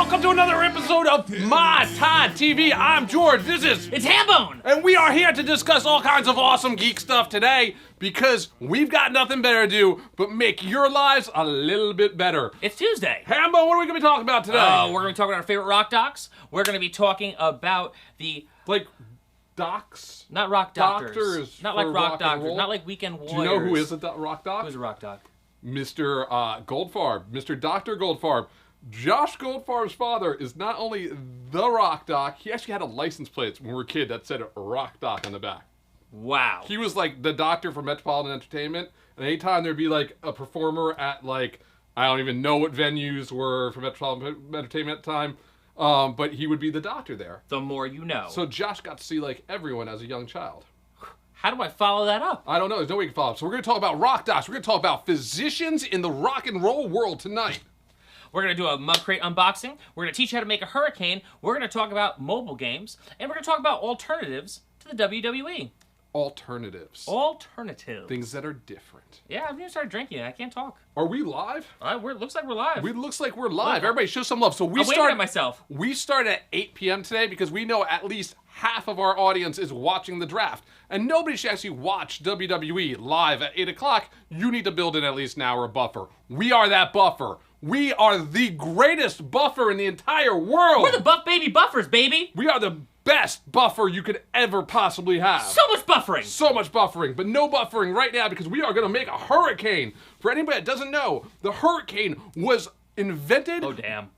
welcome to another episode of Mai Tai TV. I'm George, It's Hambone! and we are here to discuss all kinds of awesome geek stuff today because we've got nothing better to do but make your lives a little bit better. It's Tuesday. Hambo, what are we going to be talking about today? We're going to be talking about our favorite rock docs. We're going to be talking about the... Like, docs? Not rock doctors. Doctors Not like for rock rock and doctors. roll? Not like Weekend Warriors. Do you know who is a rock doc? Who's a rock doc? Mr. Goldfarb, Mr. Dr. Goldfarb. Josh Goldfarb's father is not only the rock doc, he actually had a license plate when we were a kid that said rock doc on the back. Wow. He was like the doctor for Metropolitan Entertainment, and anytime there'd be like a performer at like, I don't even know what venues were for Metropolitan Entertainment at the time, but he would be the doctor there. The more you know. So Josh got to see like everyone as a young child. How do I follow that up? I don't know, there's no way you can follow up. So we're going to talk about rock docs, we're going to talk about physicians in the rock and roll world tonight. We're going to do a MugCrate unboxing. We're going to teach you how to make a hurricane. We're going to talk about mobile games. And we're going to talk about alternatives to the WWE. Alternatives. Alternatives. Things that are different. Yeah, I've even started drinking. I can't talk. Are we live? Looks like we're live. It looks like we're live. Everybody show some love. So I'm waving at myself. We start at 8 p.m. today because we know at least half of our audience is watching the draft. And nobody should actually watch WWE live at 8 o'clock. You need to build in at least an hour of buffer. We are that buffer. We are the greatest buffer in the entire world. We're the Buff Baby Buffers, baby. We are the best buffer you could ever possibly have. So much buffering. So much buffering, but no buffering right now because we are going to make a hurricane. For anybody that doesn't know, the hurricane was invented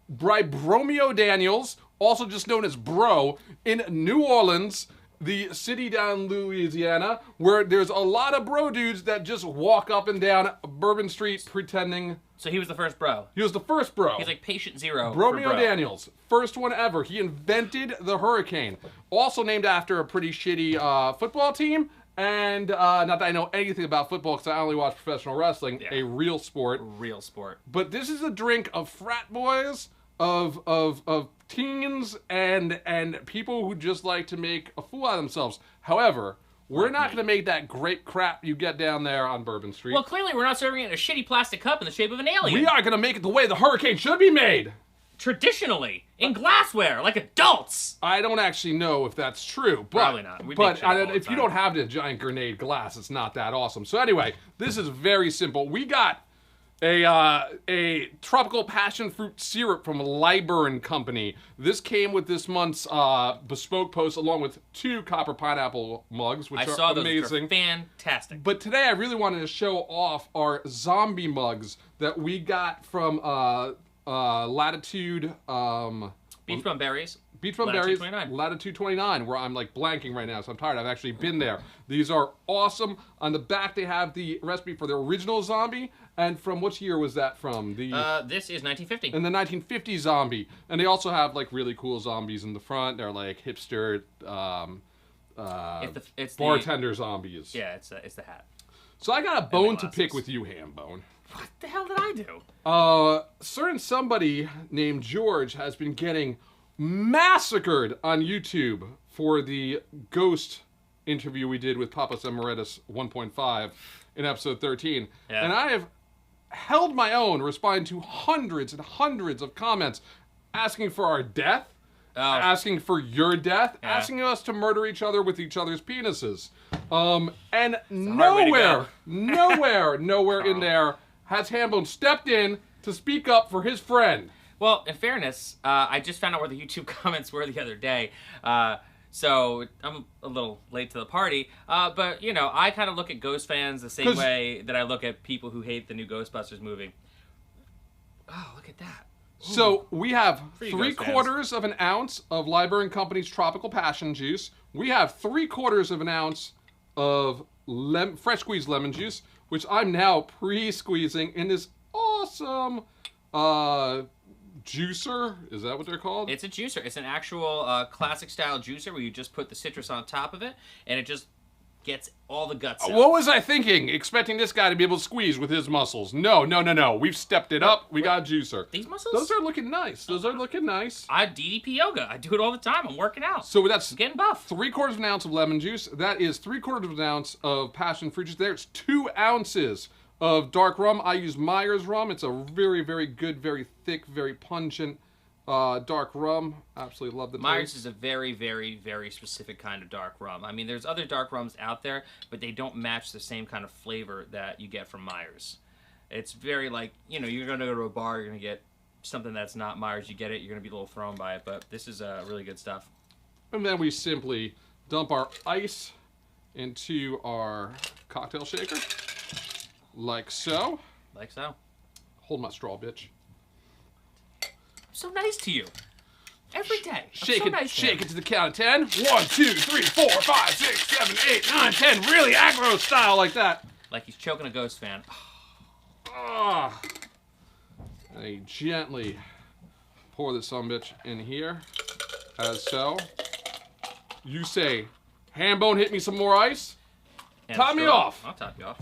by Bromeo Daniels, also just known as Bro, in New Orleans, the city down in Louisiana, where there's a lot of bro dudes that just walk up and down Bourbon Street pretending. So he was the first bro. He was the first bro. He's like patient zero. Bromeo for bro. Daniels, first one ever. He invented the hurricane. Also named after a pretty shitty football team. And not that I know anything about football because I only watch professional wrestling, a real sport. Real sport. But this is a drink of frat boys, of teens, and people who just like to make a fool out of themselves. However, we're not going to make that great crap you get down there on Bourbon Street. Well, clearly we're not serving it in a shitty plastic cup in the shape of an alien. We are going to make it the way the hurricane should be made. Traditionally, in glassware, like adults. I don't actually know if that's true. But, Probably not. If you don't have the giant grenade glass, it's not that awesome. So anyway, this is very simple. We got a tropical passion fruit syrup from Liber & Company. This came with this month's bespoke post along with 2 copper pineapple mugs, which are amazing. Those are fantastic. But today I really wanted to show off our zombie mugs that we got from Latitude. Beachbum Berries. Beachbum Berries, Latitude 29, where I'm like blanking right now, so I'm tired. I've actually been there. These are awesome. On the back, they have the recipe for the original zombie. And from which year was that from? This is 1950. And the 1950 zombie. And they also have like really cool zombies in the front. They're like hipster bartender zombies. Yeah, it's the hat. So I got a bone to pick with you, Hambone. What the hell did I do? Certain somebody named George has been getting massacred on YouTube for the ghost interview we did with Papas Emeritus 1.5 in episode 13. Yeah. And I have held my own, responding to hundreds and hundreds of comments asking for our death, asking for your death, asking us to murder each other with each other's penises. And nowhere in there has Hambone stepped in to speak up for his friend. Well, in fairness, I just found out where the YouTube comments were the other day, so I'm a little late to the party. But, you know, I kind of look at Ghost fans the same way that I look at people who hate the new Ghostbusters movie. Oh, look at that. Ooh. So we have 3/4 of an ounce of Liber & Company's Tropical Passion Juice. We have 3/4 of an ounce of fresh squeezed lemon juice, which I'm now pre-squeezing in this awesome juicer. Is that what they're called? It's a juicer. It's an actual classic style juicer where you just put the citrus on top of it and it just gets all the guts out. What was I thinking? Expecting this guy to be able to squeeze with his muscles. No. We've stepped it up. We got a juicer. Those muscles? Those are looking nice. I DDP yoga. I do it all the time. I'm working out. So that's getting buff. 3/4 of an ounce of lemon juice. That is 3/4 of an ounce of passion fruit juice. There's 2 ounces of dark rum. I use Myers rum. It's a very, very good, very thick, very pungent Dark rum. Absolutely love the Myers taste. is a very, very, very specific kind of dark rum. I mean, there's other dark rums out there, but they don't match the same kind of flavor that you get from Myers. It's very like, you're going to go to a bar, you're going to get something that's not Myers. You get it, you're going to be a little thrown by it, but this is really good stuff. And then we simply dump our ice into our cocktail shaker. Like so. Like so. Hold my straw, bitch. I'm so nice to you. Every day. Shake it to the count of 10. 1, 2, 3, 4, 5, 6, 7, 8, 9, 10. Really aggro style like that. Like he's choking a Ghost fan. Ah. And I gently pour this sumbitch in here, as so. You say, Hambone, hit me some more ice. And Top me off. I'll top you off.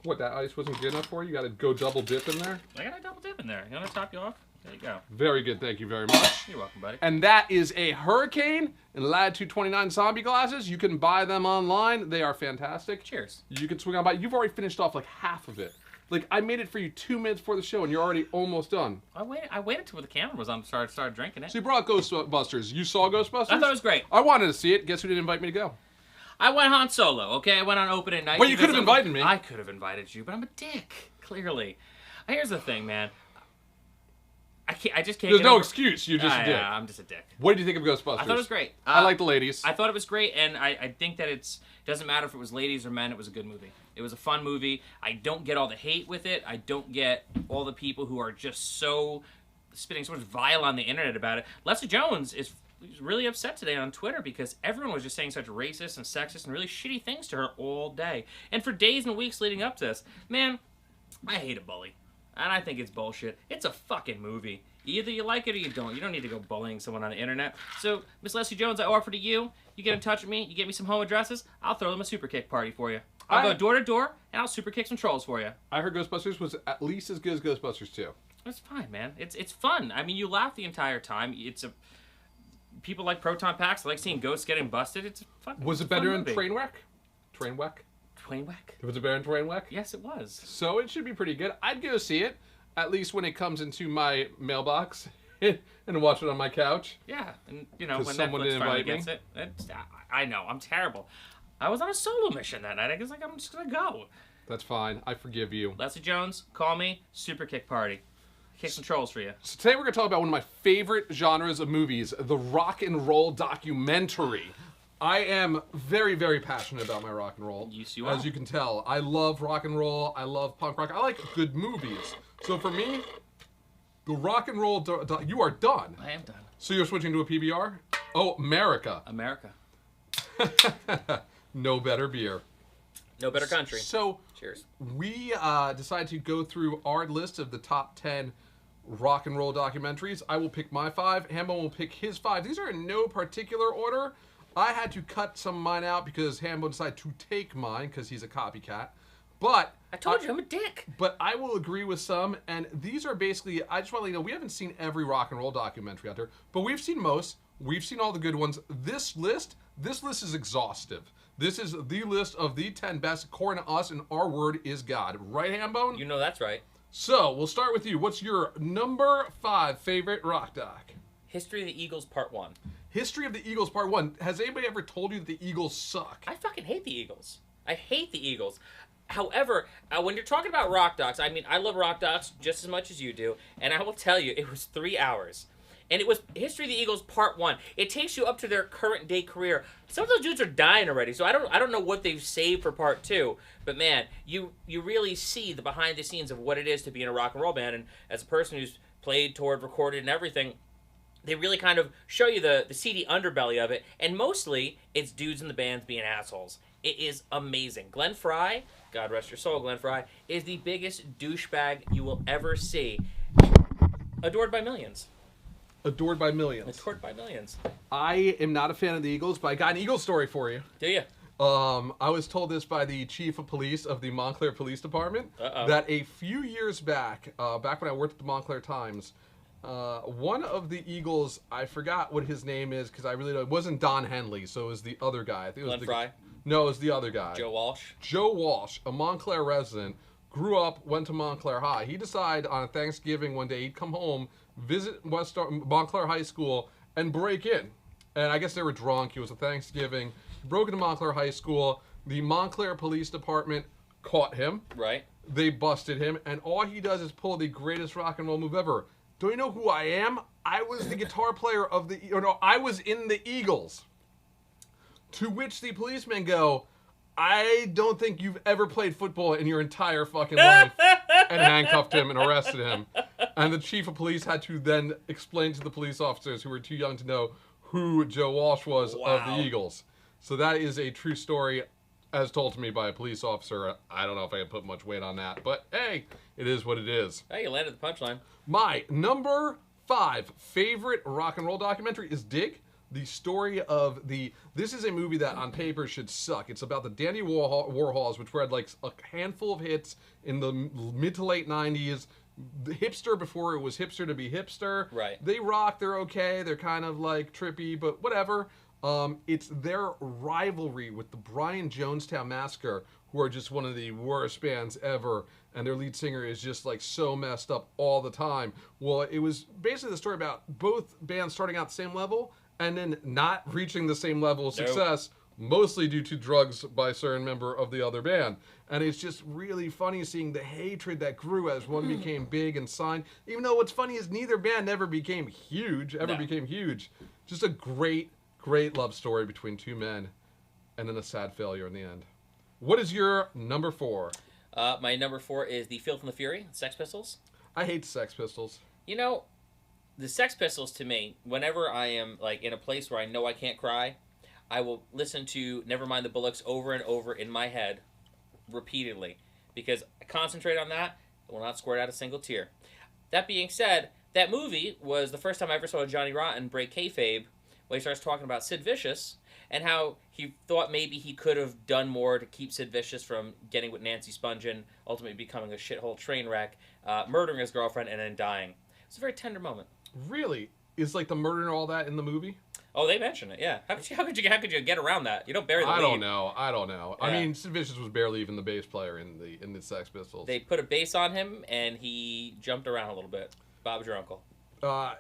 What, that ice wasn't good enough for you? You gotta go double dip in there? I got a double dip in there. You want to top you off? There you go. Very good, thank you very much. You're welcome, buddy. And that is a Hurricane in Latitude 29 zombie glasses. You can buy them online. They are fantastic. Cheers. You can swing on by. You've already finished off like half of it. Like, I made it for you 2 minutes before the show, and you're already almost done. I waited till the camera was on to start drinking it. So you brought Ghostbusters. You saw Ghostbusters? I thought it was great. I wanted to see it. Guess who didn't invite me to go? I went Han Solo, okay? I went on opening night. Well, you could have invited me. I could have invited you, but I'm a dick, clearly. Here's the thing, man. I just can't. There's no excuse. You're just a dick. Yeah, I'm just a dick. What did you think of Ghostbusters? I thought it was great. I like the ladies. I thought it was great, and I think that it doesn't matter if it was ladies or men. It was a good movie. It was a fun movie. I don't get all the hate with it. I don't get all the people who are just so spitting so much vile on the internet about it. Leslie Jones is really upset today on Twitter because everyone was just saying such racist and sexist and really shitty things to her all day. And for days and weeks leading up to this, man, I hate a bully. And I think it's bullshit. It's a fucking movie. Either you like it or you don't. You don't need to go bullying someone on the internet. So, Miss Leslie Jones, I offer to you. You get in touch with me. You get me some home addresses. I'll throw them a super kick party for you. I'll go door to door and I'll super kick some trolls for you. I heard Ghostbusters was at least as good as Ghostbusters 2. It's fine, man. It's fun. I mean, you laugh the entire time. People like proton packs. I like seeing ghosts getting busted. It's fun. Was it better in Trainwreck? Trainwreck? Was it better in Trainwreck? Yes, it was. So it should be pretty good. I'd go see it, at least when it comes into my mailbox and watch it on my couch. Yeah, and when someone Netflix didn't finally invite gets it, I know I'm terrible. I was on a solo mission that night. I was like, I'm just gonna go. That's fine. I forgive you. Leslie Jones, call me. Super kick party. Kick some trolls for you. So today we're going to talk about one of my favorite genres of movies, the rock and roll documentary. I am very, very passionate about my rock and roll. Yes, you are. As you can tell. I love rock and roll. I love punk rock. I like good movies. So for me, the rock and roll... you are done. I am done. So you're switching to a PBR? Oh, America. America. No better beer. No better country. So cheers. We decided to go through our list of the top 10 rock and roll documentaries. I will pick my 5. Hambo will pick his 5. These are in no particular order. I had to cut some of mine out because Hambo decided to take mine because he's a copycat. But I told you I'm a dick. But I will agree with some, and these are basically, I just want to let you know, we haven't seen every rock and roll documentary out there, but we've seen most. We've seen all the good ones. This list is exhaustive. This is the list of the 10 best according to us, and our word is God. Right, Hambone? You know that's right. So, we'll start with you. What's your number 5 favorite rock doc? History of the Eagles Part 1. History of the Eagles Part 1. Has anybody ever told you that the Eagles suck? I fucking hate the Eagles. I hate the Eagles. However, when you're talking about rock docs, I mean, I love rock docs just as much as you do, and I will tell you, it was 3 hours. And it was History of the Eagles Part 1. It takes you up to their current day career. Some of those dudes are dying already, so I don't know what they've saved for Part 2. But man, you really see the behind the scenes of what it is to be in a rock and roll band. And as a person who's played, toured, recorded, and everything, they really kind of show you the seedy underbelly of it. And mostly, it's dudes in the bands being assholes. It is amazing. Glenn Frey, God rest your soul, Glenn Frey, is the biggest douchebag you will ever see. Adored by millions. Adored by millions. Adored by millions. I am not a fan of the Eagles, but I got an Eagles story for you. Do you? I was told this by the chief of police of the Montclair Police Department that a few years back, back when I worked at the Montclair Times, one of the Eagles, I forgot what his name is because I really don't. It wasn't Don Henley, so it was the other guy. I think it was Glenn Frey? No, it was the other guy. Joe Walsh? Joe Walsh, a Montclair resident, grew up, went to Montclair High. He decided on Thanksgiving one day he'd come home, visit Montclair High School, and break in. And I guess they were drunk. It was a Thanksgiving. He broke into Montclair High School. The Montclair Police Department caught him. Right. They busted him, and all he does is pull the greatest rock and roll move ever. Do you know who I am? I was the guitar player of the... Or no, I was in the Eagles. To which the policemen go, I don't think you've ever played football in your entire fucking life. And handcuffed him and arrested him. And the chief of police had to then explain to the police officers who were too young to know who Joe Walsh was of the Eagles. So that is a true story as told to me by a police officer. I don't know if I can put much weight on that. But hey, it is what it is. Hey, you landed the punchline. My number 5 favorite rock and roll documentary is Dig. The story of the... This is a movie that on paper should suck. It's about the Dandy Warhols, which had like a handful of hits in the mid to late 90s. The hipster before it was hipster to be hipster. Right. They rock, they're okay, they're kind of like trippy, but whatever. It's their rivalry with the Brian Jonestown Massacre, who are just one of the worst bands ever, and their lead singer is just like so messed up all the time. Well, it was basically the story about both bands starting out the same level and then not reaching the same level of success, mostly due to drugs by a certain member of the other band. And it's just really funny seeing the hatred that grew as one became big and signed. Even though what's funny is neither band ever became huge, became huge. Just a great, great love story between two men, and then a sad failure in the end. What is your number 4? My number 4 is The Filth and the Fury, Sex Pistols. I hate Sex Pistols. You know, the Sex Pistols, to me, whenever I am like in a place where I know I can't cry, I will listen to Nevermind the Bollocks over and over in my head repeatedly, because I concentrate on that. I will not squirt out a single tear. That being said, that movie was the first time I ever saw Johnny Rotten break kayfabe when he starts talking about Sid Vicious and how he thought maybe he could have done more to keep Sid Vicious from getting with Nancy Spungen, ultimately becoming a shithole train wreck, murdering his girlfriend, and then dying. It's a very tender moment. Really? Is like the murder and all that in the movie? Oh, they mention it, yeah. How could you get around that? You don't bury the lead. I don't know. Yeah. I mean, Sid Vicious was barely even the bass player in the Sex Pistols. They put a bass on him, and he jumped around a little bit. Bob's your uncle.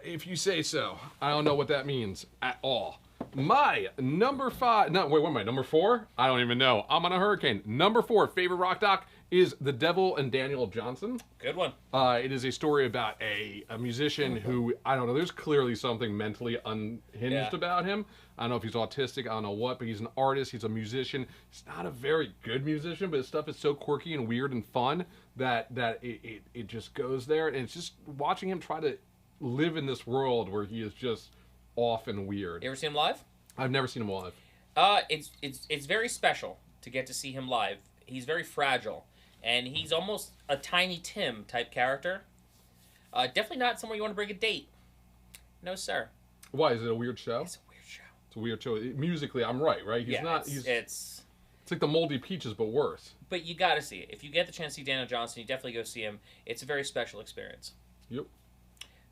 If you say so. I don't know what that means at all. My number 5... No, wait, what am I? Number 4? I don't even know. I'm on a hurricane. Number 4 favorite rock doc is The Devil and Daniel Johnson. Good one. It is a story about a musician who, I don't know, there's clearly something mentally unhinged about him. I don't know if he's autistic, I don't know what, but he's an artist, he's a musician. He's not a very good musician, but his stuff is so quirky and weird and fun that it just goes there. And it's just watching him try to live in this world where he is just off and weird. You ever seen him live? I've never seen him live. It's very special to get to see him live. He's very fragile, and he's almost a Tiny Tim type character. Definitely not somewhere you want to bring a date. No, sir. Why? Is it a weird show? It's a weird show. It's a weird show. Musically, I'm right? It's like the Moldy Peaches, but worse. But you got to see it. If you get the chance to see Daniel Johnson, you definitely go see him. It's a very special experience. Yep.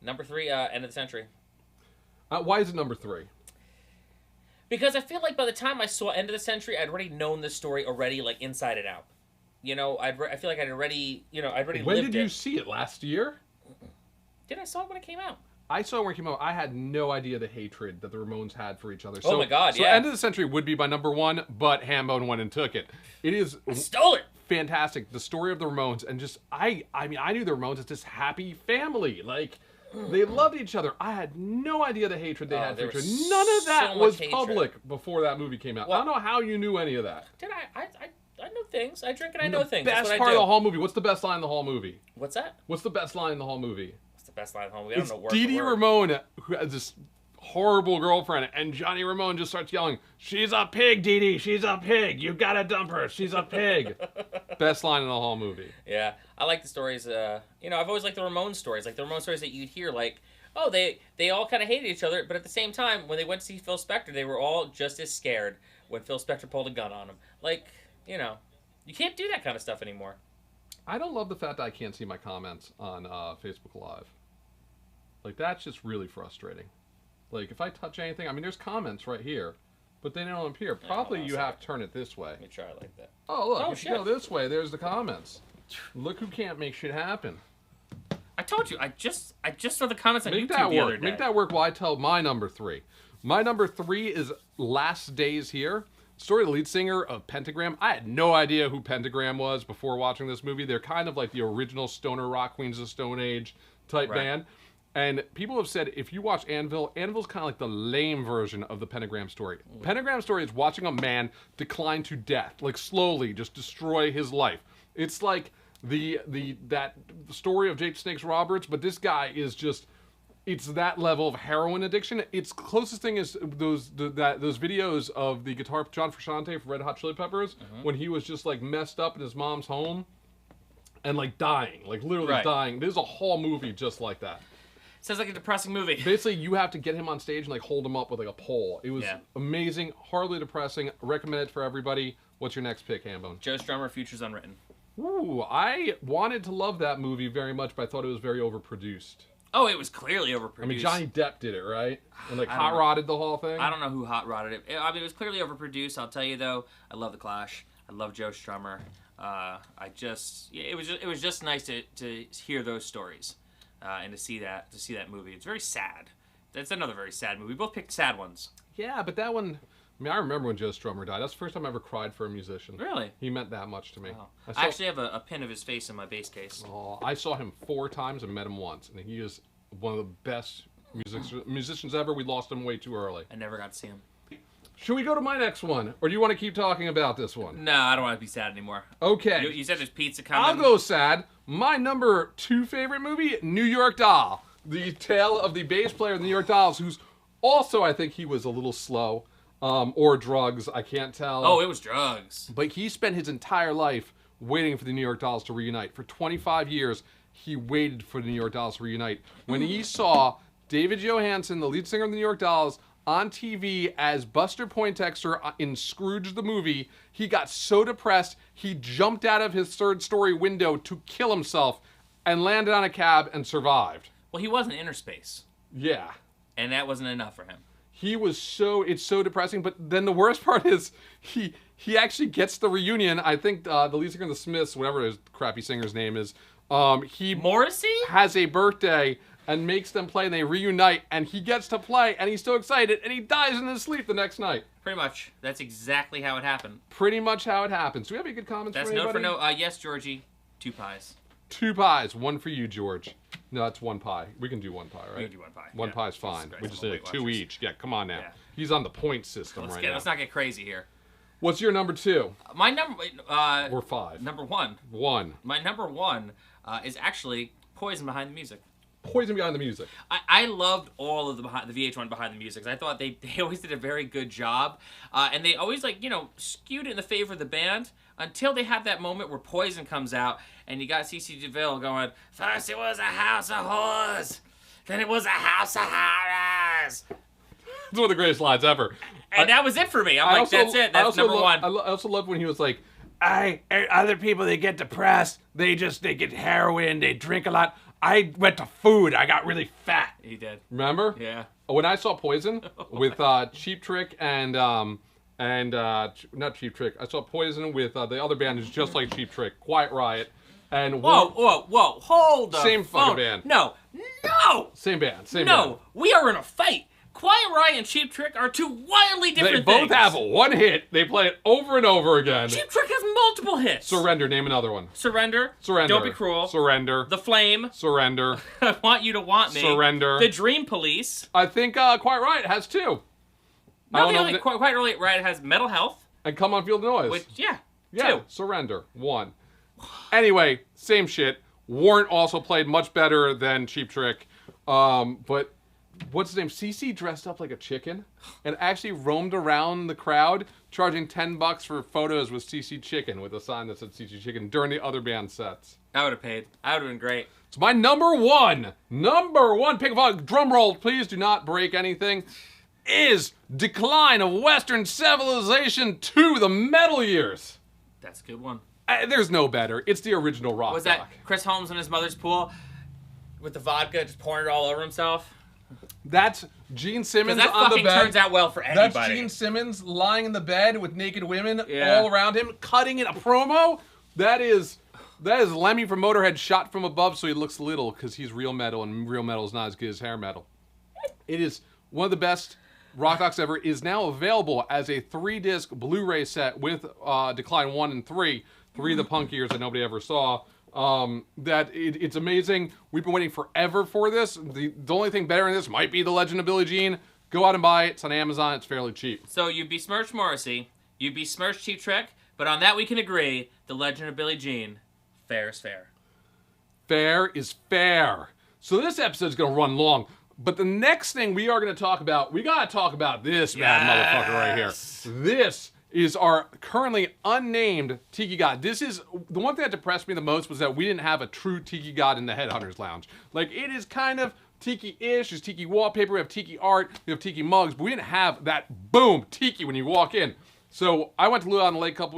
Number 3, End of the Century. Why is it number 3? Because I feel like by the time I saw End of the Century, I'd already known this story already, like inside and out. You know, I feel like I'd already lived it. When did you see it? Last year? Did I saw it when it came out? I saw it when it came out. I had no idea the hatred that the Ramones had for each other. Oh my God, So End of the Century would be my number 1, but Hambone went and took it. It is... I stole it! Fantastic. The story of the Ramones, and just, I mean, I knew the Ramones as this happy family. Like... They loved each other. I had no idea the hatred they had for each other. None of that was public before that movie came out. Well, I don't know how you knew any of that. Did I know things. I drink and I know things. Best part of the whole movie. What's the best line in the whole movie? What's that? What's the best line in the whole movie? What's the best line in the whole movie? I don't know word Dee Dee for word. Ramone, who has this horrible girlfriend, and Johnny Ramone just starts yelling, "She's a pig, Dee Dee. She's a pig. You gotta dump her. She's a pig." Best line in the whole movie. Yeah, I like the stories. I've always liked the Ramone stories. Like the Ramone stories that you'd hear, like, oh, they all kind of hated each other, but at the same time, when they went to see Phil Spector, they were all just as scared when Phil Spector pulled a gun on them. Like, you can't do that kind of stuff anymore. I don't love the fact that I can't see my comments on Facebook Live. Like, that's just really frustrating. Like, if I touch anything, I mean, there's comments right here, but they don't appear. Probably you have to turn it this way. Let me try it like that. Oh, look, if you go this way, there's the comments. Look who can't make shit happen. I told you. I just saw the comments on Make YouTube that the other work. day. Make that work while I tell my number 3. My number 3 is Last Days Here. Story of the lead singer of Pentagram. I had no idea who Pentagram was before watching this movie. They're kind of like the original stoner rock Queens of the Stone Age type band. And people have said, if you watch Anvil's kind of like the lame version of the Pentagram story. Pentagram story is watching a man decline to death, like slowly just destroy his life. It's like that story of Jake Snakes Roberts, but this guy is just, it's that level of heroin addiction. Its closest thing is those videos of the guitar John Frusciante from Red Hot Chili Peppers when he was just like messed up in his mom's home and like dying, like literally dying. There's a whole movie just like that. Sounds like a depressing movie. Basically, you have to get him on stage and like hold him up with like a pole. It was amazing, hardly depressing. Recommend it for everybody. What's your next pick, Hambone? Joe Strummer, Futures Unwritten. Ooh, I wanted to love that movie very much, but I thought it was very overproduced. Oh, it was clearly overproduced. I mean, Johnny Depp did it, right? And like hot rodded the whole thing. I don't know who hot rodded it. I mean, it was clearly overproduced. I'll tell you though, I love The Clash. I love Joe Strummer. It was just nice to hear those stories. And to see that movie. It's very sad. That's another very sad movie. We both picked sad ones. Yeah, but that one, I mean, I remember when Joe Strummer died. That's the first time I ever cried for a musician. Really? He meant that much to me. Wow. I actually have a pin of his face in my bass case. Oh, I saw him 4 times and met him once, and he is one of the best musicians ever. We lost him way too early. I never got to see him. Should we go to my next one, or do you want to keep talking about this one? No, I don't want to be sad anymore. Okay. You said there's pizza coming. I'll go sad. My number 2 favorite movie, New York Doll. The tale of the bass player of the New York Dolls, who's also, I think he was a little slow, or drugs, I can't tell. Oh, it was drugs. But he spent his entire life waiting for the New York Dolls to reunite. For 25 years, he waited for the New York Dolls to reunite. When he saw David Johansen, the lead singer of the New York Dolls, on TV as Buster Poindexter in Scrooge the movie, he got so depressed, he jumped out of his 3rd-story window to kill himself and landed on a cab and survived. Well, he was in inner space. Yeah. And that wasn't enough for him. He was it's so depressing, but then the worst part is he actually gets the reunion. I think the lead singer of the Smiths, whatever his crappy singer's name is, he Morrissey has a birthday and makes them play, and they reunite, and he gets to play, and he's so excited, and he dies in his sleep the next night. Pretty much. That's exactly how it happened. Pretty much how it happens. Do we have any good comments That's from anybody? note for no. Yes, Georgie. 2 pies. 2 pies. 1 for you, George. No, that's 1 pie. We can do 1 pie, right? We can do 1 pie. One pie's fine. We just did 2 each. Yeah, come on now. Yeah. He's on the point system now. Let's not get crazy here. What's your number 2? My number... or 5? Number 1. 1. My number 1 is actually Poison Behind the Music. Poison Behind the Music. I loved all of the VH1 Behind the Music. I thought they always did a very good job. And they always, skewed it in the favor of the band until they have that moment where Poison comes out and you got CeCe DeVille going, first it was a house of whores, then it was a house of horrors. It's one of the greatest lines ever. And that was it for me. I'm like, that's it. That's number 1. I also loved when he was like, other people, they get depressed. They get heroin. They drink a lot. I went to food. I got really fat. He did. Remember? Yeah. When I saw Poison with Cheap Trick and not Cheap Trick. I saw Poison with the other band who's just like Cheap Trick, Quiet Riot, and whoa, hold the same phone. fucking band. No, same band. No, we are in a fight. Quiet Riot and Cheap Trick are 2 wildly different things. They things. both have 1 hit. They play it over and over again. Cheap Trick has multiple hits. Surrender. Name another one. Surrender. Don't Be Cruel. Surrender. The Flame. Surrender. I Want You to Want Me. Surrender. The Dream Police. I think Quiet Riot has 2. No, Quiet Riot has Mental Health. And Come On Feel the Noise. Which, yeah, 2. Surrender. 1. Anyway, same shit. Warrant also played much better than Cheap Trick. But what's his name? CeCe dressed up like a chicken and actually roamed around the crowd charging $10 for photos with CeCe Chicken with a sign that said CeCe Chicken during the other band sets. I would have paid. I would have been great. It's my number 1. Number 1 pick of all. Drum roll, please. Do not break anything. Is Decline of Western Civilization 2, The Metal Years. That's a good one. There's no better. It's the original rock. Was that Chris Holmes in his mother's pool with the vodka just pouring it all over himself? That's Gene Simmons that on the bed. That turns out well for anybody. That's Gene Simmons lying in the bed with naked women all around him, cutting in a promo. That is That is Lemmy from Motorhead shot from above so he looks little because he's real metal and real metal is not as good as hair metal. It is one of the best Rock Docs ever. Is now available as a 3-disc Blu-ray set with Decline 1 and 3. 3 of the punk years that nobody ever saw. It's amazing. We've been waiting forever for this. The only thing better in this might be The Legend of Billie Jean. Go out and buy it. It's on Amazon. It's fairly cheap. So you besmirched Morrissey. You besmirched Cheap Trick. But on that we can agree. The Legend of Billie Jean. Fair is fair. Fair is fair. So this episode's going to run long. But the next thing we are going to talk about, we got to talk about this bad motherfucker right here. This is our currently unnamed Tiki God. This is, the one thing that depressed me the most was that we didn't have a true Tiki God in the Headhunters Lounge. Like, it is kind of Tiki-ish. There's Tiki wallpaper, we have Tiki art, we have Tiki mugs, but we didn't have that boom Tiki when you walk in. So I went to Blue Island Lake a couple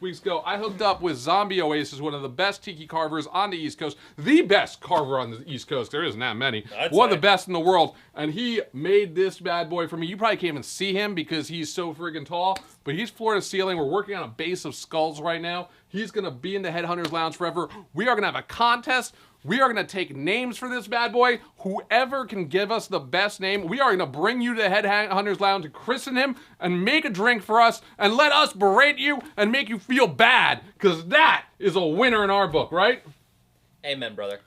weeks ago. I hooked up with Zombie Oasis, one of the best Tiki carvers on the East Coast. The best carver on the East Coast. There isn't that many. One of the best in the world. And he made this bad boy for me. You probably can't even see him because he's so friggin' tall. But he's floor to ceiling. We're working on a base of skulls right now. He's going to be in the Headhunters Lounge forever. We are going to have a contest. We are going to take names for this bad boy. Whoever can give us the best name, we are going to bring you to the Headhunters Lounge and christen him and make a drink for us and let us berate you and make you feel bad, because that is a winner in our book, right? Amen, brother.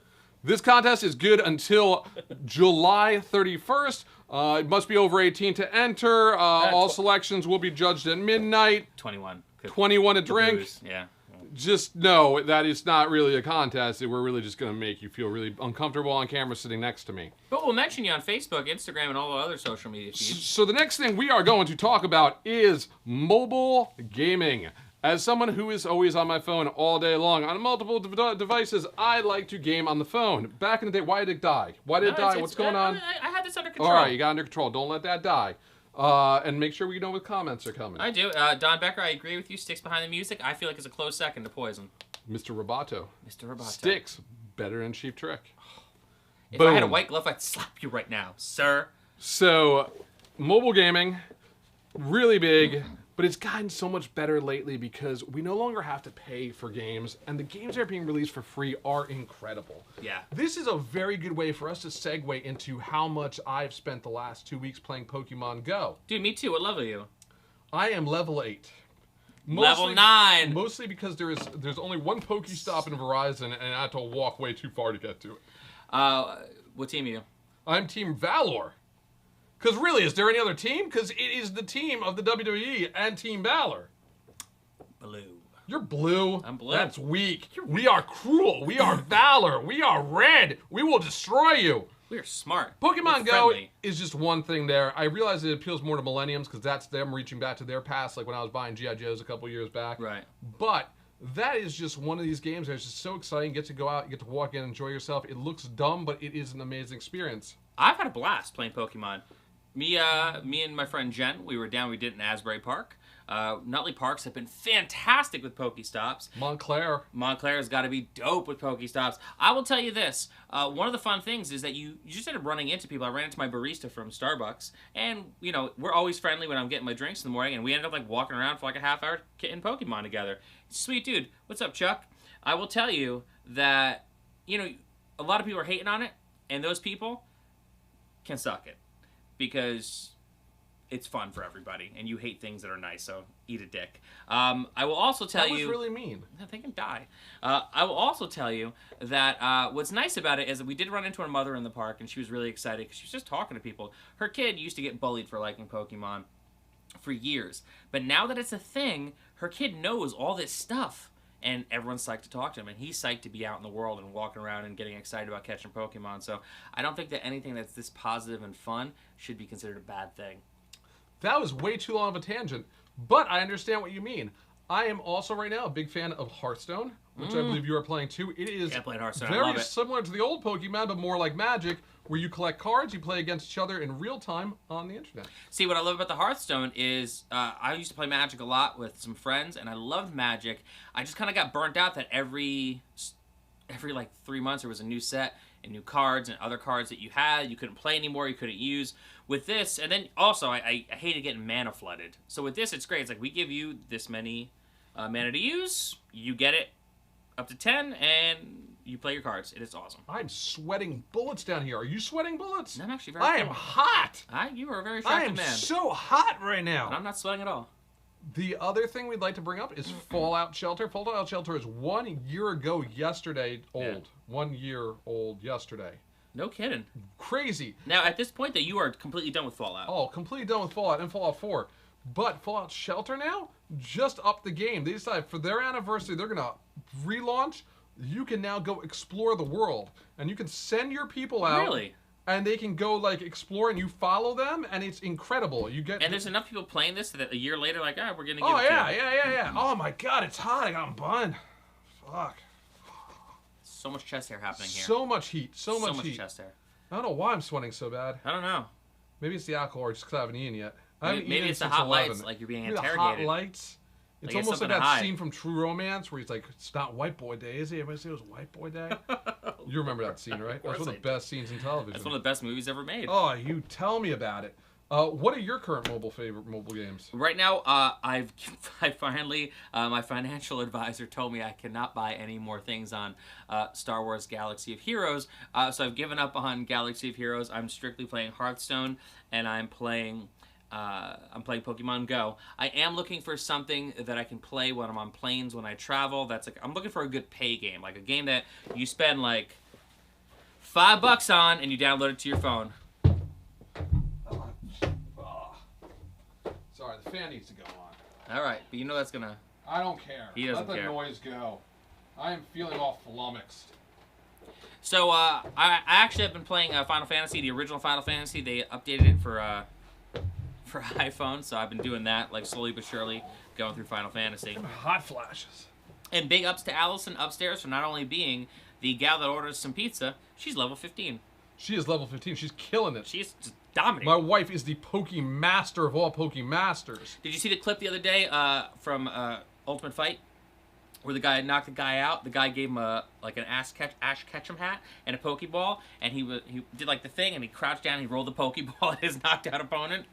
This contest is good until July 31st. It must be over 18 to enter. All selections will be judged at midnight. 21. 21 to drink. Booze. Yeah. Just know that it's not really a contest. We're really just going to make you feel really uncomfortable on camera sitting next to me. But we'll mention you on Facebook, Instagram, and all the other social media feeds. So the next thing we are going to talk about is mobile gaming. As someone who is always on my phone all day long on multiple devices, I like to game on the phone. Back in the day, why did it die? Why did it die? What's going on? I had this under control. All right, you got under control. Don't let that die. And make sure we know what comments are coming. I do. Don Becker, I agree with you. Sticks behind the music. I feel like it's a close second to Poison. Mr. Roboto. Mr. Roboto. Sticks. Better than Cheap Trick. If I had a white glove, I'd slap you right now, sir. So, mobile gaming, really big, but it's gotten so much better lately because we no longer have to pay for games, and the games that are being released for free are incredible. Yeah. This is a very good way for us to segue into how much I've spent the last 2 weeks playing Pokemon Go. Dude, me too. What level are you? I am level 8. Level 9! Mostly because there's only one Pokestop in Verizon, and I have to walk way too far to get to it. What team are you? I'm Team Valor. Because really, is there any other team? Because it is the team of the WWE and Team Valor. Blue. You're blue. I'm blue. That's weak. We are cruel. We are Valor. We are red. We will destroy you. We are smart. Pokemon Go is just one thing there. I realize it appeals more to millenniums because that's them reaching back to their past, like when I was buying G.I. Joes a couple years back. Right. But that is just one of these games that's just so exciting. You get to go out, you get to walk in, enjoy yourself. It looks dumb, but it is an amazing experience. I've had a blast playing Pokemon. Me and my friend Jen, we were down, we did it in Asbury Park. Nutley Parks have been fantastic with Pokestops. Montclair has got to be dope with Pokestops. I will tell you this. One of the fun things is that you just end up running into people. I ran into my barista from Starbucks, and, you know, we're always friendly when I'm getting my drinks in the morning, and we ended up, like, walking around for, like, a half hour getting Pokemon together. Sweet dude. What's up, Chuck? I will tell you that, you know, a lot of people are hating on it, and those people can suck it. Because it's fun for everybody, and you hate things that are nice, so eat a dick. I will also tell you... That was really mean. They can die. I will also tell you that what's nice about it is that we did run into her mother in the park, and she was really excited because she was just talking to people. Her kid used to get bullied for liking Pokemon for years, but now that it's a thing, her kid knows all this stuff. And everyone's psyched to talk to him, and he's psyched to be out in the world and walking around and getting excited about catching Pokemon. So I don't think that anything that's this positive and fun should be considered a bad thing. That was way too long of a tangent, but I understand what you mean. I am also right now a big fan of Hearthstone, which I believe you are playing too. It is very similar to the old Pokemon, but more like Magic, where you collect cards, you play against each other in real time on the internet. See, what I love about the Hearthstone is I used to play Magic a lot with some friends, and I loved Magic. I just kind of got burnt out that every like 3 months there was a new set and new cards and other cards that you had. You couldn't play anymore, you couldn't use. With this, and then also I hated getting mana flooded. So with this, it's great. It's like we give you this many mana to use, you get it up to 10, and you play your cards. It is awesome. I'm sweating bullets down here. Are you sweating bullets? I'm actually very I am hot. You are a very I attractive am man. so hot right now. But I'm not sweating at all. The other thing we'd like to bring up is Fallout Shelter. Fallout Shelter is 1 year ago yesterday old. Yeah. 1 year old yesterday. No kidding. Crazy. Now, at this point, though, you are completely done with Fallout. Oh, completely done with Fallout and Fallout 4. But Fallout Shelter now just upped the game. They decided for their anniversary, they're going to relaunch. You can now go explore the world. And you can send your people out. Really? And they can go, like, explore, and you follow them, and it's incredible. You get... And there's enough people playing this that a year later, like, we're going to give Oh, it yeah, to you. yeah. Oh, my God, it's hot. I got bun. Fuck. So much chest hair happening here. So much heat. So much heat. Chest hair. I don't know why I'm sweating so bad. I don't know. Maybe it's the alcohol or just because I haven't eaten yet. I haven't Maybe eaten it's the since hot 11. lights, like you're being Maybe interrogated. the hot lights. It's Like it's almost like something to that hide. scene from True Romance where he's like, it's not White Boy Day, is it? Everybody say it was White Boy Day? You remember that scene, right? That's one of the best scenes in television. That's one of the best movies ever made. Oh, you tell me about it. What are your current favorite mobile games? Right now, I finally, my financial advisor told me I cannot buy any more things on Star Wars Galaxy of Heroes. So I've given up on Galaxy of Heroes. I'm strictly playing Hearthstone, and I'm playing Pokemon Go. I am looking for something that I can play when I'm on planes, when I travel. I'm looking for a good pay game, like a game that you spend like $5 on and you download it to your phone. Sorry, the fan needs to go on. All right, but you know that's gonna. I don't care. He doesn't Let the care. noise go. I am feeling all flummoxed. So I actually have been playing Final Fantasy, the original Final Fantasy. They updated it for iPhone, so I've been doing that, like slowly but surely, going through Final Fantasy. Hot flashes. And big ups to Allison upstairs for not only being the gal that orders some pizza, she's level 15. She is level 15. She's killing it. She's just dominating. My wife is the Pokemaster of all Pokemasters. Did you see the clip the other day from Ultimate Fight? Where the guy knocked the guy out. The guy gave him an Ash Ketchum hat and a Pokeball, and he did like the thing, and he crouched down, and he rolled the Pokeball at his knocked out opponent.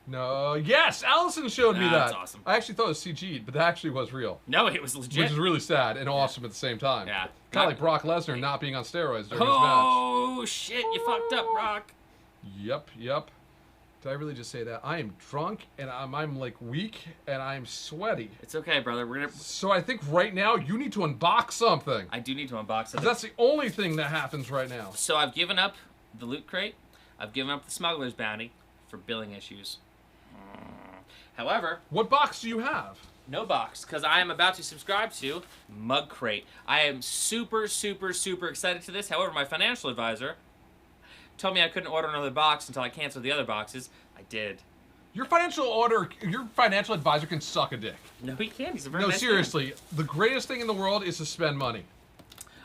No, yes, Allison showed me that. That's awesome. I actually thought it was CG'd, but that actually was real. No, it was legit. Which is really sad and awesome at the same time. Yeah. Kind of like Brock Lesnar not being on steroids during his match. Oh, shit, you fucked up, Brock. Yep. Did I really just say that? I am drunk, and I'm like weak, and I'm sweaty. It's okay, brother. We're gonna. So I think right now you need to unbox something. I do need to unbox it. That's the only thing that happens right now. So I've given up the Loot Crate. I've given up the Smuggler's Bounty for billing issues. However, What box do you have? no box, because I am about to subscribe to MugCrate. I am super, super, super excited to this. However, my financial advisor told me I couldn't order another box until I canceled the other boxes. I did. Your financial advisor can suck a dick. No, he can't. He's a very No, nice man. seriously, the greatest thing in the world is to spend money.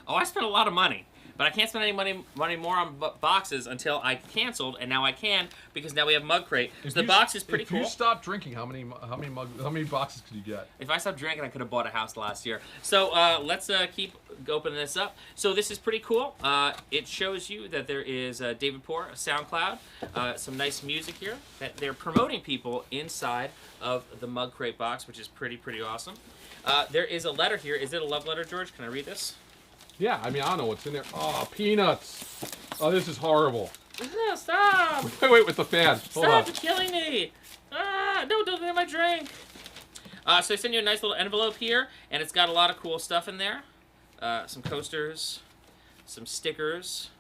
Oh, I spent a lot of money. But I can't spend any money more on boxes until I canceled, and now I can because now we have MugCrate. So the box is pretty cool. If you stop drinking, how many boxes could you get? If I stopped drinking, I could have bought a house last year. So let's keep opening this up. So this is pretty cool. It shows you that there is David Poor, SoundCloud, some nice music here. That they're promoting people inside of the MugCrate box, which is pretty awesome. There is a letter here. Is it a love letter, George? Can I read this? Yeah, I mean, I don't know what's in there. Oh, peanuts. Oh, this is horrible. No, stop! Wait, with the fan. Hold on. Stop! You're killing me! Ah, no, don't get my drink. So I send you a nice little envelope here, and it's got a lot of cool stuff in there. Some coasters, some stickers,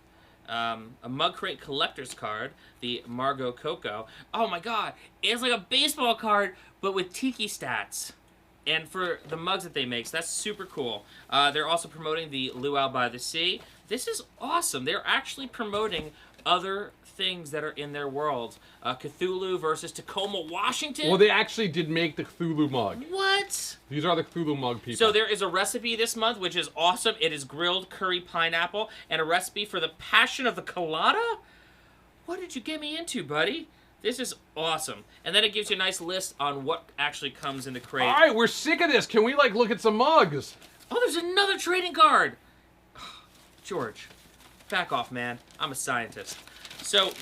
a MugCrate collector's card, the Margot Coco. Oh my god, it's like a baseball card, but with Tiki stats. And for the mugs that they make, so that's super cool. They're also promoting the Luau by the Sea. This is awesome. They're actually promoting other things that are in their world. Cthulhu versus Tacoma, Washington. Well, they actually did make the Cthulhu mug. What? These are the Cthulhu mug people. So there is a recipe this month, which is awesome. It is grilled curry pineapple and a recipe for the Passion of the Colada? What did you get me into, buddy? This is awesome. And then it gives you a nice list on what actually comes in the crate. All right, we're sick of this. Can we, look at some mugs? Oh, there's another trading card. George, back off, man. I'm a scientist. So,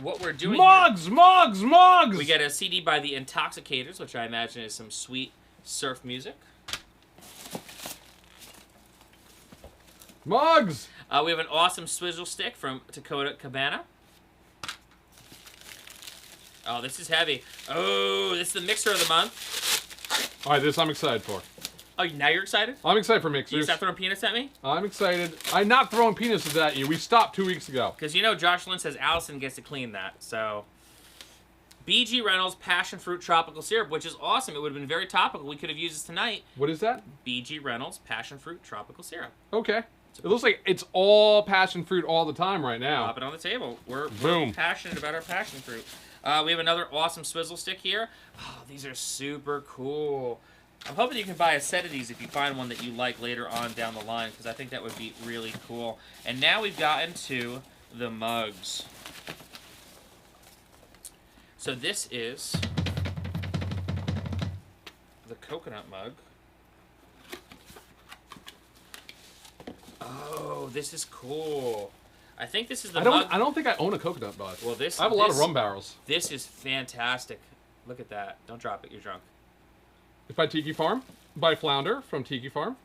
what we're doing Mugs! we get a CD by the Intoxicators, which I imagine is some sweet surf music. Mugs! We have an awesome swizzle stick from Dakota Cabana. Oh, this is heavy. Oh, this is the mixer of the month. All right, this I'm excited for. Oh, now you're excited? I'm excited for You mixers. stop throwing peanuts at me? I'm excited. I'm not throwing penises at you. We stopped 2 weeks ago. Because you know Josh Lynn says Allison gets to clean that, so... B.G. Reynolds Passion Fruit Tropical Syrup, which is awesome. It would have been very topical. We could have used this tonight. What is that? B.G. Reynolds Passion Fruit Tropical Syrup. Okay. It looks like it's all passion fruit all the time right now. Pop it on the table. We're Boom. passionate about our passion fruit. We have another awesome swizzle stick here. Oh, these are super cool. I'm hoping you can buy a set of these if you find one that you like later on down the line, because I think that would be really cool. And now we've gotten to the mugs. So this is the coconut mug. Oh, this is cool. I think this is the mug. I don't think I own a coconut mug. Well, this I have a lot of rum barrels. This is fantastic. Look at that. Don't drop it. You're drunk. It's by Tiki Farm. By Flounder from Tiki Farm.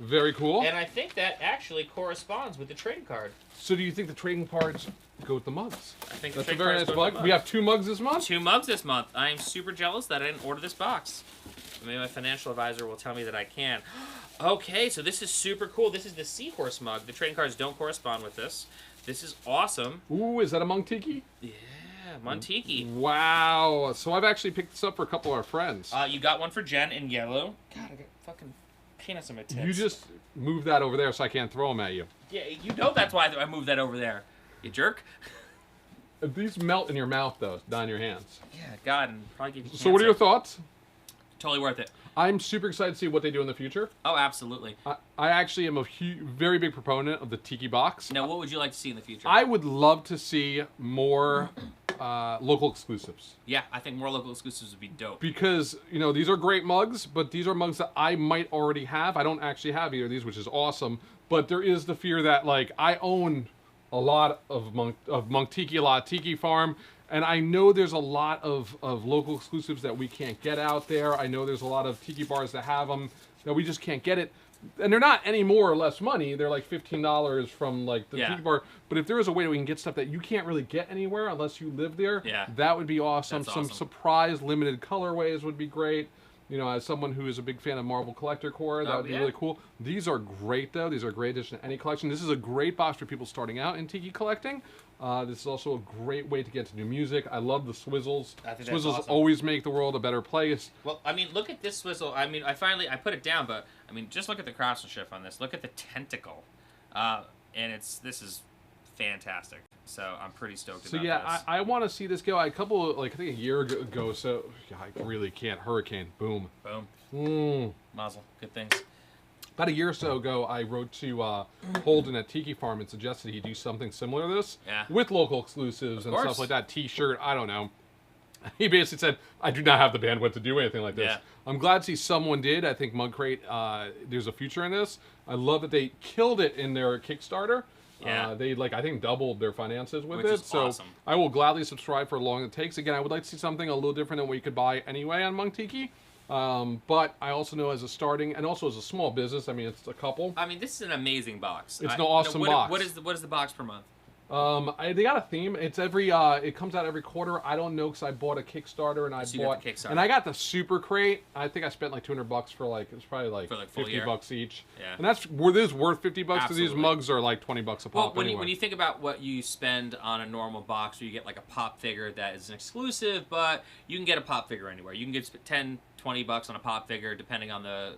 Very cool. And I think that actually corresponds with the trading card. So do you think the trading cards go with the mugs? I think That's the a trading very cards nice go with mug. the We have 2 mugs this month. 2 mugs this month. I am super jealous that I didn't order this box. Maybe my financial advisor will tell me that I can. Okay, so this is super cool. This is the seahorse mug. The trading cards don't correspond with this. This is awesome. Ooh, is that a Mung Tiki? Yeah, Montiki. Wow. So I've actually picked this up for a couple of our friends. You got one for Jen in yellow. God, I got fucking peanuts on my tits. You just moved that over there so I can't throw them at you. Yeah, you know that's why I moved that over there. You jerk. These melt in your mouth, though, not in your hands. Yeah, God, and probably give you cancer. So what are your thoughts? Totally worth it. I'm super excited to see what they do in the future. Oh, absolutely. I actually am a very big proponent of the Tiki box. Now, what would you like to see in the future? I would love to see more local exclusives. Yeah, I think more local exclusives would be dope. Because, you know, these are great mugs, but these are mugs that I might already have. I don't actually have either of these, which is awesome. But there is the fear that, like, I own a lot of Mung Tiki, a lot of Tiki Farm. And I know there's a lot of local exclusives that we can't get out there. I know there's a lot of tiki bars that have them that we just can't get it. And they're not any more or less money. They're like $15 from like the tiki bar. But if there is a way that we can get stuff that you can't really get anywhere unless you live there, that would be awesome. That's Some awesome. surprise limited colorways would be great. You know, as someone who is a big fan of Marvel Collector Core, that would be really cool. These are great, though. These are a great addition to any collection. This is a great box for people starting out in Tiki collecting. This is also a great way to get to new music. I love the swizzles. I think Swizzles that's awesome. always make the world a better place. Well, I mean, look at this swizzle. I mean, I put it down, but I mean, just look at the craftsmanship on this. Look at the tentacle, and this is fantastic. So I'm pretty stoked about this. I want to see this go. I think a year ago. So I really can't. Hurricane, boom, Boom. Mazel. Good things. About a year or so ago, I wrote to Holden at Tiki Farm and suggested he do something similar to this with local exclusives and stuff like that. T-shirt, I don't know. He basically said, I do not have the bandwidth to do anything like this. Yeah. I'm glad to see someone did. I think MugCrate, there's a future in this. I love that they killed it in their Kickstarter. Yeah. They, I think, doubled their finances with Which it. is So awesome. I will gladly subscribe for as long as it takes. Again, I would like to see something a little different than what you could buy anyway on Mung Tiki. But I also know as a starting and also as a small business, I mean, it's a couple. I mean, this is an amazing box. It's an awesome box. What is the box per month? They got a theme. It's it comes out every quarter. I don't know because I bought a Kickstarter and You got the Kickstarter. and I got the Super Crate. I think I spent like $200 for it was probably like For, full year. $50 each. Yeah. And that's this worth $50 because these Absolutely. mugs are like $20 a pop. Well, when anyway. you think about what you spend on a normal box, where you get like a pop figure that is an exclusive, but you can get a pop figure anywhere. You can get $10-20 on a pop figure depending on the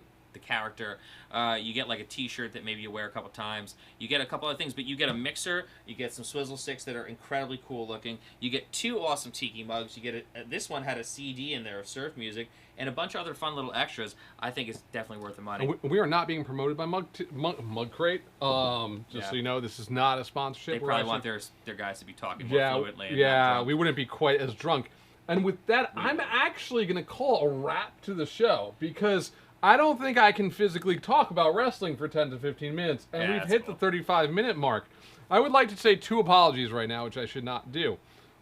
character. You get like a t-shirt that maybe you wear a couple times. You get a couple other things, but you get a mixer, you get some swizzle sticks that are incredibly cool looking. You get 2 awesome Tiki mugs. You get this one had a CD in there of surf music and a bunch of other fun little extras. I think it's definitely worth the money. And we are not being promoted by MugCrate. Just so you know, this is not a sponsorship. They probably want their guys to be talking more fluently. And Yeah, not drunk. we wouldn't be quite as drunk. And with that, I'm actually going to call a wrap to the show because I don't think I can physically talk about wrestling for 10 to 15 minutes, and we've hit the 35-minute mark. I would like to say 2 apologies right now, which I should not do.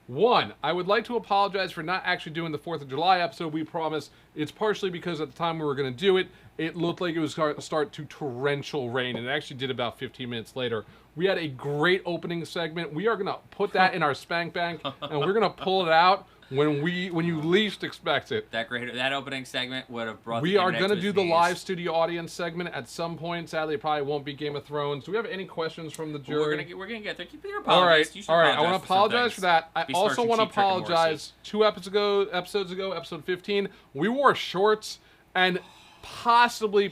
One, I would like to apologize for not actually doing the 4th of July episode. We promise it's partially because at the time we were going to do it, it looked like it was going to start to torrential rain, and it actually did about 15 minutes later. We had a great opening segment. We are going to put that in our spank bank, and we're going to pull it out when you least expect it. That opening segment would have brought. We are going to do the live studio audience segment at some point. Sadly, it probably won't be Game of Thrones. Do we have any questions from the jury? We're gonna get there. Keep your apologies. All right. I want to apologize for that. I also want to apologize. 2 episodes ago, episode 15, we wore shorts and possibly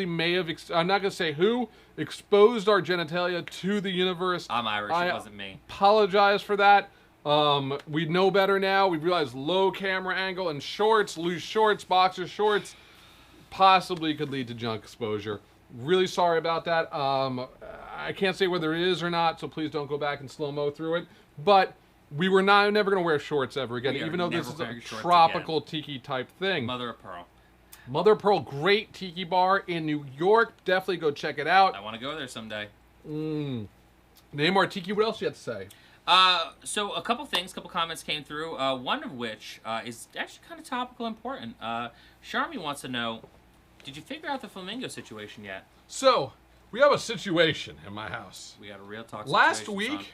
may have. I'm not going to say who exposed our genitalia to the universe. I'm Irish. It wasn't me. Apologize for that. We know better now. We realize low camera angle and shorts, loose shorts, boxer shorts, possibly could lead to junk exposure. Really sorry about that. I can't say whether it is or not, so please don't go back and slow-mo through it. But we were never going to wear shorts ever again, even though this is a tropical tiki type thing. Mother of Pearl. Mother of Pearl, great tiki bar in New York. Definitely go check it out. I want to go there someday. Name our tiki. What else do you have to say? So a couple comments came through, one of which is actually kind of topical and important. Sharmy wants to know, did you figure out the Flamingo situation yet? So, we have a situation in my house. We got a real talk situation. Last week,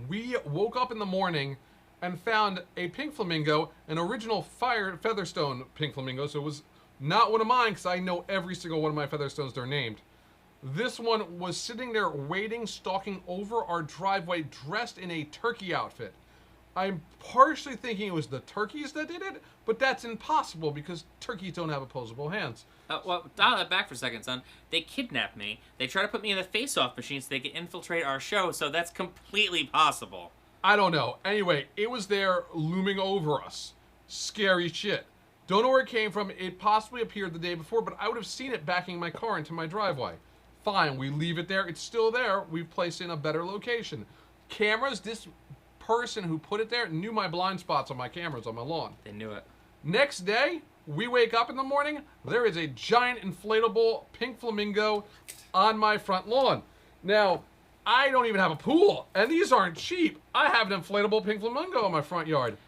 we woke up in the morning and found a pink flamingo, an original Featherstone pink flamingo, so it was not one of mine because I know every single one of my Featherstones they're named. This one was sitting there waiting, stalking over our driveway, dressed in a turkey outfit. I'm partially thinking it was the turkeys that did it, but that's impossible because turkeys don't have opposable hands. Well, dial that back for a second, son. They kidnapped me. They try to put me in the face-off machine so they can infiltrate our show, so that's completely possible. I don't know. Anyway, it was there looming over us. Scary shit. Don't know where it came from. It possibly appeared the day before, but I would have seen it backing my car into my driveway. Fine, we leave it there. It's still there. We've placed it in a better location. Cameras, this person who put it there knew my blind spots on my cameras on my lawn. They knew it. Next day, we wake up in the morning, there is a giant inflatable pink flamingo on my front lawn. Now, I don't even have a pool, and these aren't cheap. I have an inflatable pink flamingo in my front yard.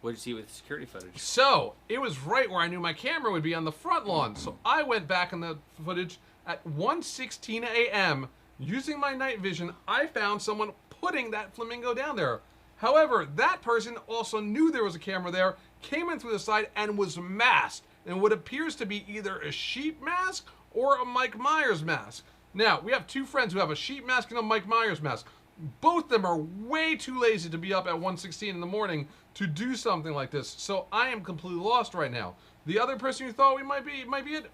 What did you see with the security footage? So, it was right where I knew my camera would be on the front lawn. So I went back in the footage at 1:16 a.m. Using my night vision, I found someone putting that flamingo down there. However, that person also knew there was a camera there, came in through the side, and was masked in what appears to be either a sheep mask or a Mike Myers mask. Now, we have two friends who have a sheep mask and a Mike Myers mask. Both of them are way too lazy to be up at 1:16 in the morning to do something like this, so I am completely lost right now. The other person you thought we might be it.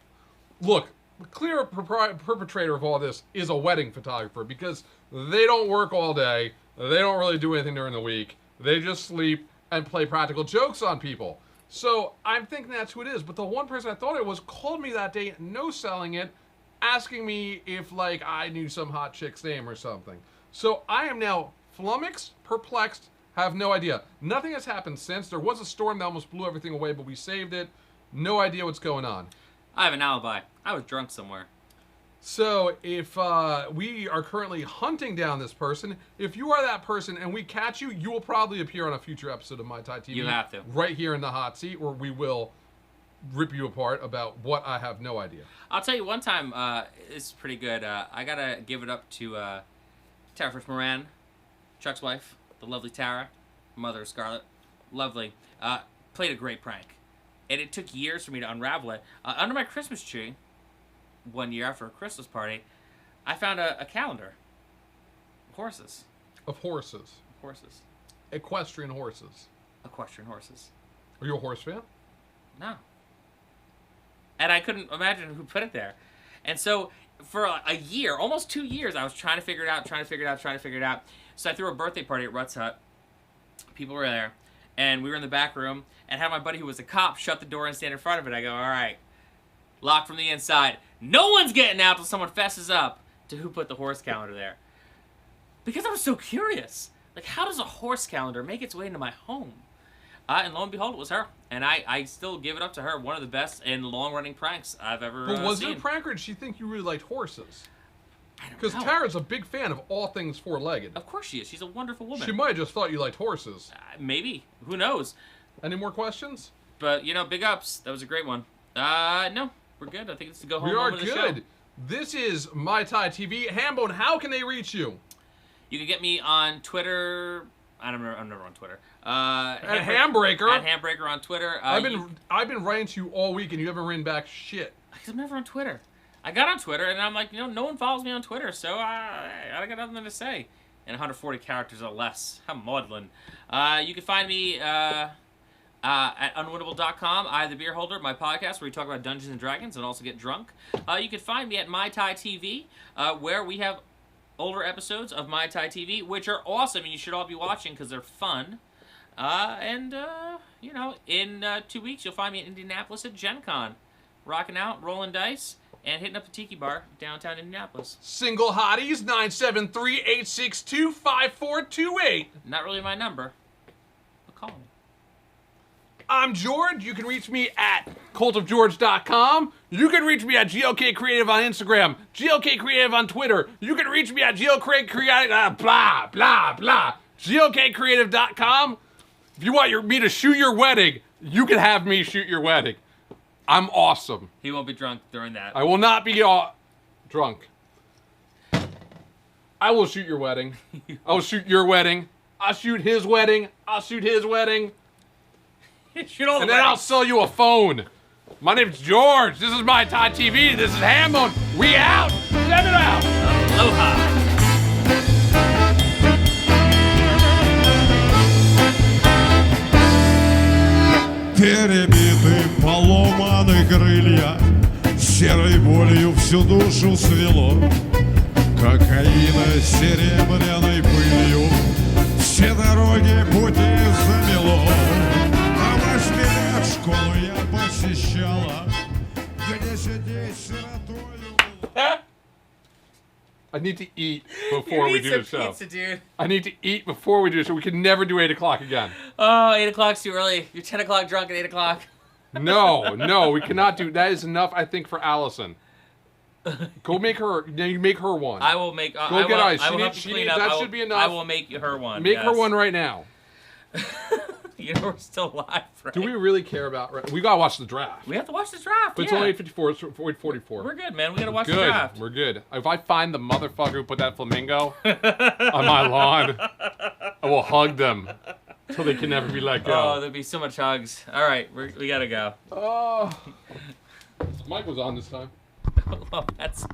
Look, the clear perpetrator of all this is a wedding photographer because they don't work all day, they don't really do anything during the week, they just sleep and play practical jokes on people. So I'm thinking that's who it is, but the one person I thought it was called me that day, no selling it, asking me if like I knew some hot chick's name or something. So I am now flummoxed, perplexed, have no idea. Nothing has happened since. There was a storm that almost blew everything away, but we saved it. No idea what's going on. I have an alibi. I was drunk somewhere. So if we are currently hunting down this person, if you are that person and we catch you, you will probably appear on a future episode of Mai Tai TV. You have to. Right here in the hot seat, where we will rip you apart about what I have no idea. I'll tell you one time, it's pretty good. I gotta give it up to Tara Fritz Moran, Chuck's wife, the lovely Tara, mother of Scarlett. Lovely. Played a great prank. And it took years for me to unravel it. Under my Christmas tree, one year after a Christmas party, I found a calendar. Horses. Of horses. Horses. Equestrian horses. Equestrian horses. Are you a horse fan? No. And I couldn't imagine who put it there. And so for a year, almost 2 years, I was trying to figure it out. So I threw a birthday party at Rutt's Hut. People were there. And we were in the back room. And had my buddy who was a cop shut the door and stand in front of it. I go, all right. Locked from the inside. No one's getting out till someone fesses up to who put the horse calendar there. Because I was so curious. Like, how does a horse calendar make its way into my home? And lo and behold, it was her. And I still give it up to her. One of the best and long-running pranks I've ever But was seen. it a prank, or did she think you really liked horses? Because Tara's a big fan of all things four-legged. Of course she is. She's a wonderful woman. She might have just thought you liked horses. Maybe. Who knows? Any more questions? But, big ups. That was a great one. No. We're good. I think it's to go home. We are over the good. show. This is Mai Tai TV. Hambone, how can they reach you? You can get me on Twitter. I'm never on Twitter. At Handbreaker. At Handbreaker on Twitter. I've been writing to you all week and you haven't written back shit. Because I'm never on Twitter. I got on Twitter and I'm like, no one follows me on Twitter, so I got nothing to say. And 140 characters or less. I'm maudlin. You can find me at unwinnable.com. I, the Beer Holder, my podcast where we talk about Dungeons and Dragons and also get drunk. You can find me at Mai Tai TV, where we have older episodes of Mai Tai TV, which are awesome and you should all be watching because they're fun. In 2 weeks you'll find me in Indianapolis at Gen Con, rocking out, rolling dice, and hitting up the Tiki Bar downtown Indianapolis. Single hotties, 973-862-5428. Not really my number, but call me. I'm George. You can reach me at cultofgeorge.com. You can reach me at GLK Creative on Instagram, GLK Creative on Twitter. You can reach me at GLK Creative, blah, blah, blah. GLKcreative.com. If you want me to shoot your wedding, you can have me shoot your wedding. I'm awesome. He won't be drunk during that. I will not be drunk. I will shoot your wedding. I will shoot your wedding. I'll shoot his wedding. I'll shoot his wedding. Shoot all the and then I'll sell you a phone. My name's George. This is Mai Tai TV. This is Hambone. We out. Send it out. Aloha. Перебиты, поломаны крылья, серой болью всю душу свело. Кокаина серебряной пылью все дороги пути замело. А 8 лет школу я посещала, где сидеть сиротою. I need to eat before we do the show. Pizza, dude. I need to eat before we do the show. We can never do 8 o'clock again. Oh, 8 o'clock's too early. You're 10 o'clock drunk at 8 o'clock. No, we cannot do that. Is enough, I think, for Allison. Go make her. You make her one. I will make. Go get ice. That should be enough. I will make her one. Make her one right now. We're still live, right? Do we really care about? We gotta watch the draft. We have to watch the draft. But it's only 8:54. It's 8:44. We're good, man. We gotta watch the draft. We're good. If I find the motherfucker who put that flamingo on my lawn, I will hug them until they can never be let go. Oh, there'll be so much hugs. All right, we gotta go. Oh, Mike was on this time. Well, that's.